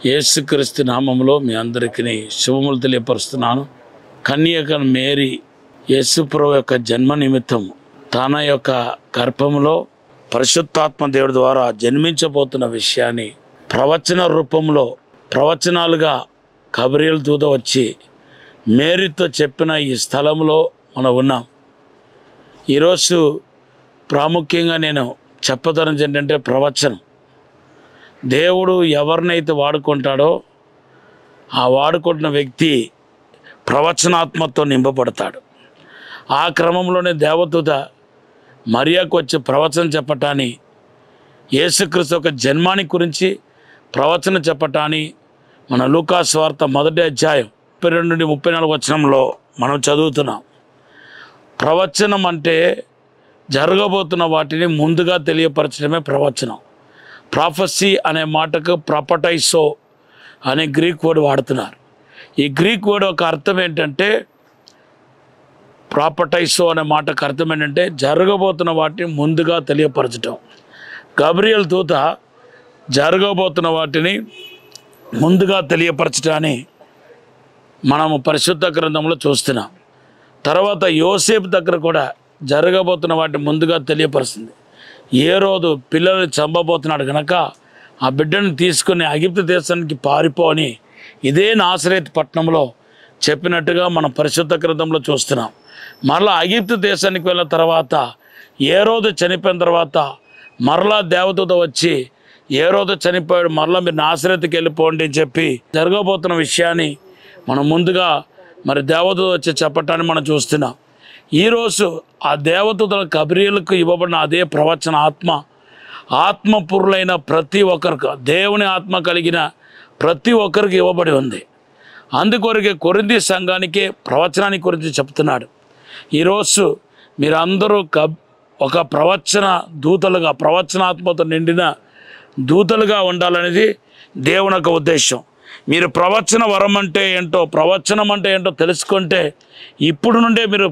యేసుక్రీస్తు నామములో మీ అందరికీ శుభములు తెలియపరుస్తున్నాను. కన్యక మేరీ యేసుప్రభు యొక్క జన్మ నిమిత్తం తన యొక్క గర్భంలో పరిశుద్ధాత్మ దేవుడి ద్వారా జన్మించబోతున్న విషయాన్ని ప్రవచన రూపంలో ప్రవచనాలుగా గబ్రియల్ దూత వచ్చి మేరీతో చెప్పిన ఈ స్థలంలో మనం ఉన్నాం. ఈరోజు ప్రాముఖ్యంగా నేను చెప్పదన్నది ఏంటంటే ప్రవచనం. దేవుడు ఎవరినైతే వాడుకుంటాడో ఆ వాడుకుంటున్న వ్యక్తి ప్రవచనాత్మతో నింపబడతాడు. ఆ క్రమంలోనే దేవదూత మరియాకు వచ్చి ప్రవచనం చెప్పటాన్ని, యేసుక్రీస్తు యొక్క జన్మాని గురించి ప్రవచనం చెప్పటాన్ని మన లూకా సువార్త 1వ అధ్యాయం 32 నుండి 34 వచనంలో మనం చదువుతున్నాం. ప్రవచనం అంటే జరగబోతున్న వాటిని ముందుగా తెలియపరచడమే ప్రవచనం. ప్రాఫెసీ అనే మాటకు ప్రొపటైసో అనే గ్రీక్ వర్డ్ వాడుతున్నారు. ఈ గ్రీక్ వర్డ్ ఒక అర్థం ఏంటంటే, ప్రాపటైసో అనే మాటకు అర్థం ఏంటంటే జరగబోతున్న వాటిని ముందుగా తెలియపరచడం. గబ్రియల్ దూత జరగబోతున్న వాటిని ముందుగా తెలియపరచడాన్ని మనము పరిశుద్ధ గ్రంథంలో చూస్తున్నాం. తర్వాత యోసేపు దగ్గర కూడా జరగబోతున్న వాటిని ముందుగా తెలియపరుస్తుంది. ఏ రోజు పిల్లల్ని చంపబోతున్నాడు కనుక ఆ బిడ్డను తీసుకుని ఐగుప్తు దేశానికి పారిపోని ఇదే నాసరేతు పట్టణంలో చెప్పినట్టుగా మనం పరిశుద్ధ గ్రంథంలో చూస్తున్నాం. మరలా ఐగుప్తు దేశానికి వెళ్ళిన తర్వాత ఏ రోజు చనిపోయిన తర్వాత మరలా దేవదూత వచ్చి ఏ రోజు చనిపోయాడు మరలా మీరు నాసరేతుకి వెళ్ళిపోండి అని చెప్పి జరగబోతున్న విషయాన్ని మనం ముందుగా మరి దేవదూత వచ్చి చెప్పటాన్ని మనం చూస్తున్నాం. ఈరోజు ఆ దేవదూతల గబ్రియల్కు ఇవ్వబడిన అదే ప్రవచన ఆత్మపురులైన ప్రతి ఒక్కరికి, దేవుని ఆత్మ కలిగిన ప్రతి ఒక్కరికి ఇవ్వబడి ఉంది. అందుకొరకే కొరింథీ సంఘానికే ప్రవచనాన్ని గురించి చెప్తున్నాడు. ఈరోజు మీరందరూ ఒక ప్రవచన దూతలుగా, ప్రవచనాత్మతో నిండిన దూతలుగా ఉండాలనేది దేవుని యొక్క ఉద్దేశం. మీరు ప్రవచన వరం అంటే ఏంటో, ప్రవచనం అంటే ఏంటో తెలుసుకుంటే ఇప్పుడు నుండే మీరు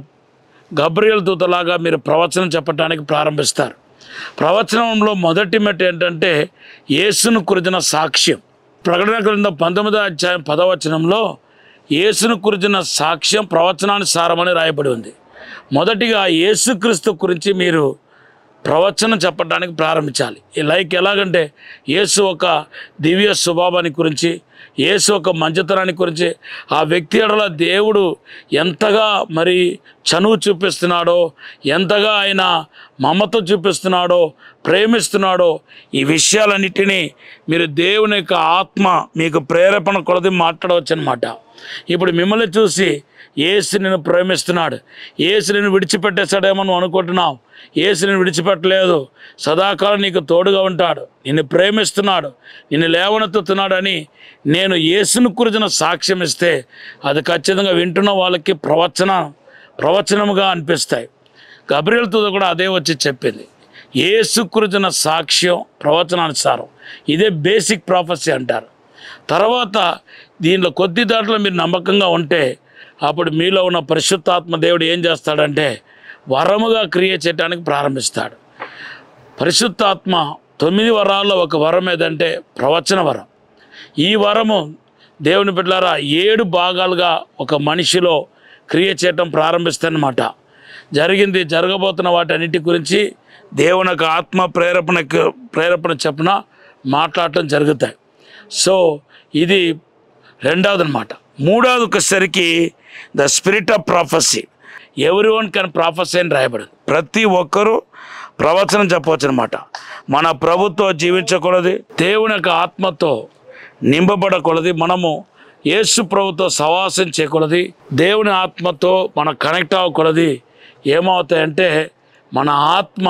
గబ్రియల్ దూతలాగా మీరు ప్రవచనం చెప్పడానికి ప్రారంభిస్తారు. ప్రవచనంలో మొదటి మెట్టు ఏంటంటే యేసును గురించిన సాక్ష్యం. ప్రకటన గ్రంథం 19వ అధ్యాయం 10వ వచనంలో యేసును గురించిన సాక్ష్యం ప్రవచనానుసారమని రాయబడి ఉంది. మొదటిగా యేసుక్రీస్తు గురించి మీరు ప్రవచనం చెప్పడానికి ప్రారంభించాలి. ఎలాగంటే యేసు ఒక దివ్య స్వభావాన్ని గురించి, యేసు ఒక మంచితనాన్ని గురించి, ఆ వ్యక్తి ఎడల దేవుడు ఎంతగా మరి చనువు చూపిస్తున్నాడో, ఎంతగా ఆయన మమత చూపిస్తున్నాడో, ప్రేమిస్తున్నాడో, ఈ విషయాలన్నిటినీ మీరు దేవుని యొక్క ఆత్మ మీకు ప్రేరేపణ కొలది మాట్లాడవచ్చు అన్నమాట. ఇప్పుడు మిమ్మల్ని చూసి యేసు నిన్ను ప్రేమిస్తున్నాడు, యేసు నిన్ను విడిచిపెట్టేశాడేమో నువ్వు అనుకుంటున్నావు. యేసు నిన్ను విడిచిపెట్టలేదు, సదాకాలం నీకు తోడుగా ఉంటాడు, నిన్ను ప్రేమిస్తున్నాడు, నిన్ను లేవనెత్తుతున్నాడని నేను యేసును గురించిన సాక్ష్యం ఇస్తే అది ఖచ్చితంగా వింటున్న వాళ్ళకి ప్రవచనముగా అనిపిస్తాయి. గబ్రియల్ దూత కూడా అదే వచ్చి చెప్పింది. యేసు గురించిన సాక్ష్యం ప్రవచనానుసారం, ఇదే బేసిక్ ప్రాఫెసీ అంటారు. తర్వాత దీనిలో కొద్ది దాంట్లో మీరు నమ్మకంగా ఉంటే అప్పుడు మీలో ఉన్న పరిశుద్ధాత్మ దేవుడు ఏం చేస్తాడంటే వరముగా క్రియ చేయడానికి ప్రారంభిస్తాడు. పరిశుద్ధాత్మ 9 వరాల్లో ఒక వరం ఏదంటే ప్రవచన వరం. ఈ వరము దేవుని బిడ్డలారా 7 భాగాలుగా ఒక మనిషిలో క్రియ చేయటం ప్రారంభిస్తాయన్నమాట. జరగబోతున్న వాటన్నిటి గురించి దేవుని యొక్క ఆత్మ ప్రేరేపణ చెప్పున మాట్లాడటం జరుగుతాయి. సో ఇది రెండవది అన్నమాట. మూడవది వచ్చేసరికి the spirit of prophecy. Everyone can prophecy అని రాయబడింది. ప్రతి ఒక్కరూ ప్రవచనం చెప్పవచ్చు అన్నమాట. మన ప్రభుత్వం జీవించకూడదు, దేవుని యొక్క ఆత్మతో నింపబడకూడదు, మనము యేసు ప్రభుతో సహవాసం చేయకూడదు, దేవుని ఆత్మతో మనం కనెక్ట్ అవ్వకూడదు. ఏమవుతాయంటే మన ఆత్మ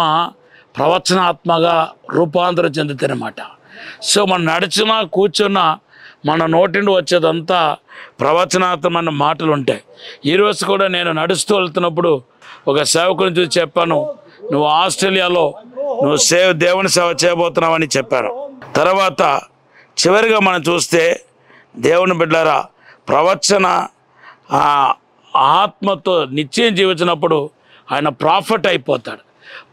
ప్రవచనాత్మగా రూపాంతరం చెందుతాయన్నమాట. సో మనం నడిచినా కూర్చున్నా మన నోటిండి వచ్చేదంతా ప్రవచనాత్మకమైన మాటలు ఉంటాయి. ఈరోజు కూడా నేను నడుస్తూ వెళ్తున్నప్పుడు ఒక సేవకుని చూసి చెప్పాను, నువ్వు ఆస్ట్రేలియాలో దేవుని సేవ చేయబోతున్నావని చెప్పాను. తర్వాత చివరిగా మనం చూస్తే దేవుని బిడ్డలారా ప్రవచన ఆత్మతో నిత్యం జీవించినప్పుడు ఆయన ప్రాఫెట్ అయిపోతాడు.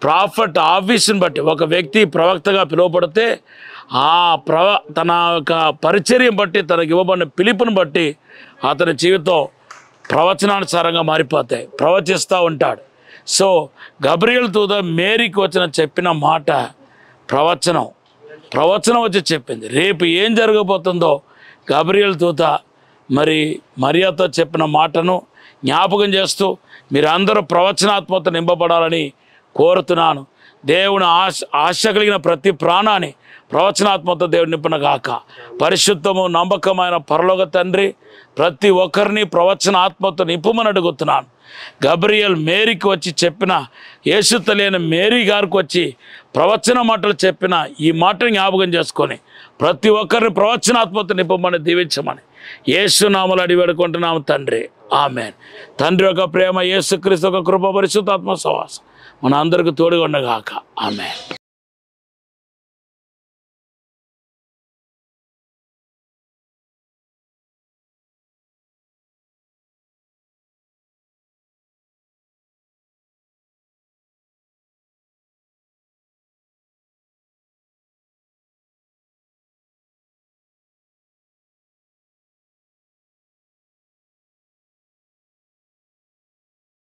ప్రాఫెట్ ఆఫీస్ని బట్టి ఒక వ్యక్తి ప్రవక్తగా పిలువబడితే తన యొక్క పరిచర్యను బట్టి, తనకి ఇవ్వబడిన పిలుపుని బట్టి అతని జీవితం ప్రవచనానుసారంగా మారిపోతాయి, ప్రవచిస్తూ ఉంటాడు. సో గబ్రియల్ దూత మేరీకి చెప్పిన మాట ప్రవచనం వచ్చి చెప్పింది. రేపు ఏం జరగబోతుందో గబ్రియల్ దూత మరి మరియతో చెప్పిన మాటను జ్ఞాపకం చేస్తూ మీరు అందరూ ప్రవచనాత్మకత నింపబడాలని కోరుతున్నాను. దేవుని ఆశ కలిగిన ప్రతి ప్రాణాన్ని ప్రవచనాత్మకత దేవుడు నింపునగాక. పరిశుద్ధము నమ్మకమైన పరలోక తండ్రి, ప్రతి ఒక్కరిని ప్రవచనాత్మకత నింపమని అడుగుతున్నాను. గబ్రియల్ మేరీకి చెప్పిన, యేసు తెలియని మేరీ గారికి ప్రవచన మాటలు చెప్పిన ఈ మాటను జ్ఞాపకం చేసుకొని ప్రతి ఒక్కరిని ప్రవచనాత్మకత నింపమని దీవించమని యేసు నామములో అడిగి వేడుకుంటున్నాము తండ్రి, ఆమేన్. తండ్రి యొక్క ప్రేమ, యేసుక్రీస్తు యొక్క కృప, పరిశుద్ధాత్మ సహవాసం మన అందరికీ తోడుగా ఉండగాక, ఆమేన్.